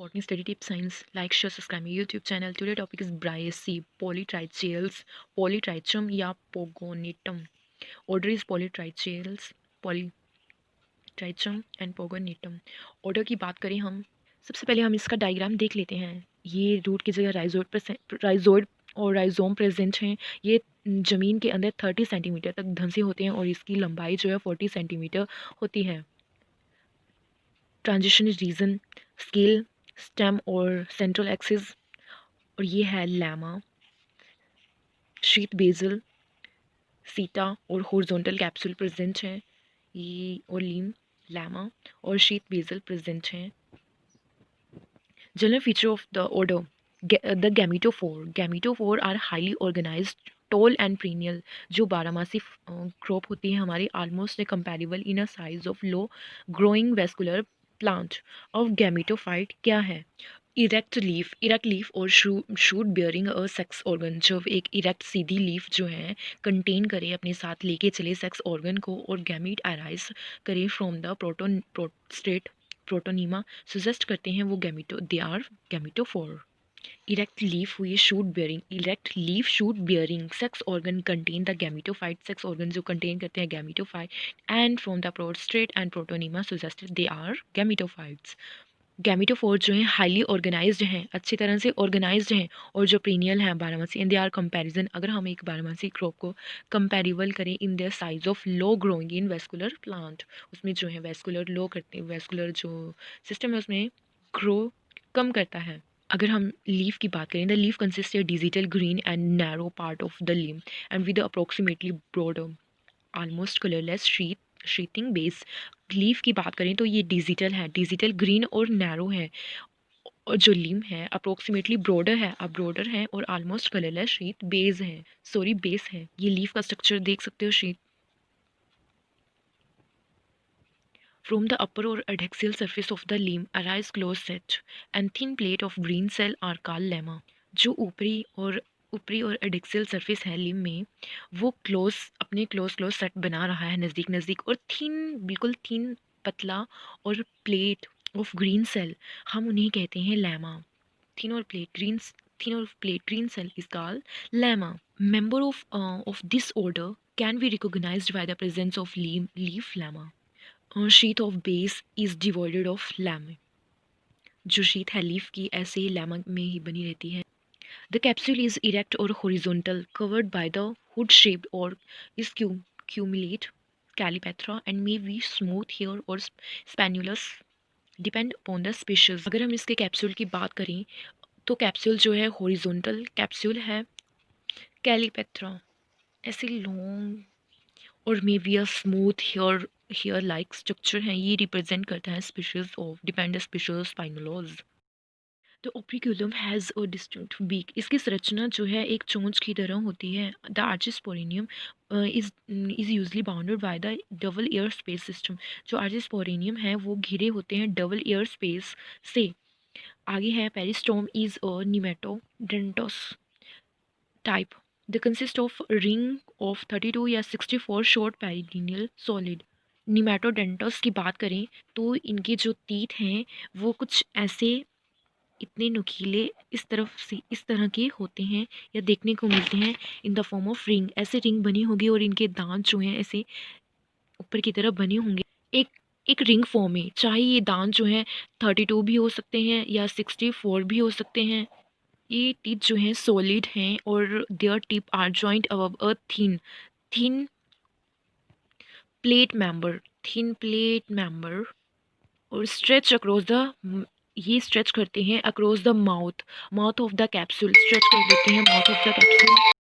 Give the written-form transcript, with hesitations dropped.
Botany Study Tip Science. Like, share, subscribe my YouTube channel. Today topic is Bryaceae, polytrichales, polytrichum या Pogonatum. Order is polytrichales, polytrichum and Pogonatum. Order की बात करें हम, सबसे पहले हम इसका डायग्राम देख लेते हैं। ये रूट की जगह राइजोइड और राइजोम प्रेजेंट हैं। ये ज़मीन के अंदर 30 सेंटीमीटर तक धंसे होते हैं और इसकी लंबाई जो है 40 सेंटीमीटर होती है। ट्रांजिशन रीजन, स्केल, स्टेम और सेंट्रल एक्सिस, और ये है लैमा, शीट बेजल, सीटा और हॉरिजॉन्टल कैप्सूल प्रेजेंट हैं। ये और लीम, लैमा और शीट बेजल प्रेजेंट हैं। General feature of the order, the gametophore are highly organized, tall and perennial. जो बारहमासी क्रॉप होती है हमारी, almost comparable in a size of low growing vascular plant of gametophyte क्या है? Erect leaf और shoot bearing a sex organ. जब एक इरेक्ट सीधी लीफ जो है कंटेन करे, अपने साथ लेके चले सेक्स ऑर्गन को, और गैमीट अराइज करे from the prostrate protonema, suggest करते हैं वो they are gametophore. Erect leaf shoot bearing sex organ contain the gametophyte. Sex organ जो कंटेन करते हैं gametophyte, and from the prostrate and protonema suggested they are gametophytes. Gametophore जो हैं highly organised हैं, अच्छी तरह से ऑर्गेनाइज्ड हैं, और जो पीनियल हैं बारहमासी, इन दे आर कंपैरिजन। अगर हम एक बारहमासी क्रॉप को कंपैरेबल करें in their size of low growing in vascular plant, उसमें जो है वेस्कुलर लो करते हैं, वेस्कुलर जो सिस्टम है उसमें ग्रो कम करता है। अगर हम लीफ की बात करें, the leaf consist a digital green and narrow part of the limb and with approximately broad almost colourless sheathing base. Leaf की बात करें तो ये डिजिटल ग्रीन और नैरो है, और जो लीम है अप्रोक्सीमेटली ब्रॉडर है और ऑलमोस्ट कलरलेस बेस है। ये लीफ का स्ट्रक्चर देख सकते हो। शीट फ्रॉम द अपर और adaxial surface of the limb arise close set and thin plate of green cell are called lamellae. जो ऊपरी और एडेक्सियल सरफेस है लीम में, वो क्लोज सेट बना रहा है नज़दीक, और बिल्कुल थिन पतला और प्लेट ऑफ ग्रीन सेल, हम उन्हें कहते हैं लैमा। थिन और plate green cell is called lamella. Member of this order can be recognized by the presence of leaf lamella. Sheath of base is divided of lamina. जो sheath है leaf की, ऐसे ही lemma में ही बनी रहती है। The capsule is erect or horizontal, covered by the hood-shaped or is cumulate Calypatra and may be smooth hair or spannulous, depend upon the species। अगर हम इसके कैप्सूल की बात करें तो कैप्सूल जो है हॉरिजॉन्टल कैप्सूल है, कैलीपेट्रा ऐसे लॉन्ग और may be a smooth hair like structure है। ये रिप्रेजेंट करता है स्पीशीज ऑफ डिपेंड स्पीशीज स्पाइनोलोज। The operculum has a distinct beak. इसकी संरचना जो है एक चोंच की तरह होती है। The archesporium is usually bounded by the double air space system. जो आर्चिस्पोरेनियम है वो घिरे होते हैं डबल एयर स्पेस से। आगे है peristome is a nematodontous type. The consist of ring of 32 या 64 शॉर्ट पेरिनियल सॉलिड। निमेटोडेंटस की बात करें तो इनके जो तीत हैं वो कुछ ऐसे इतने नुकीले इस तरफ से इस तरह के होते हैं या देखने को मिलते हैं in the form of ring. ऐसे रिंग बनी होगी और इनके दांत जो हैं ऐसे ऊपर की तरफ बने होंगे एक एक रिंग फॉर्म में। चाहे ये दांत जो हैं 32 भी हो सकते हैं या 64 भी हो सकते हैं। ये टीथ जो हैं सॉलिड हैं और their tip are joint above a thin plate member और स्ट्रेच अक्रॉस द, ये स्ट्रेच करते हैं across the mouth of the capsule, stretch कर देते हैं माउथ ऑफ द कैप्सूल।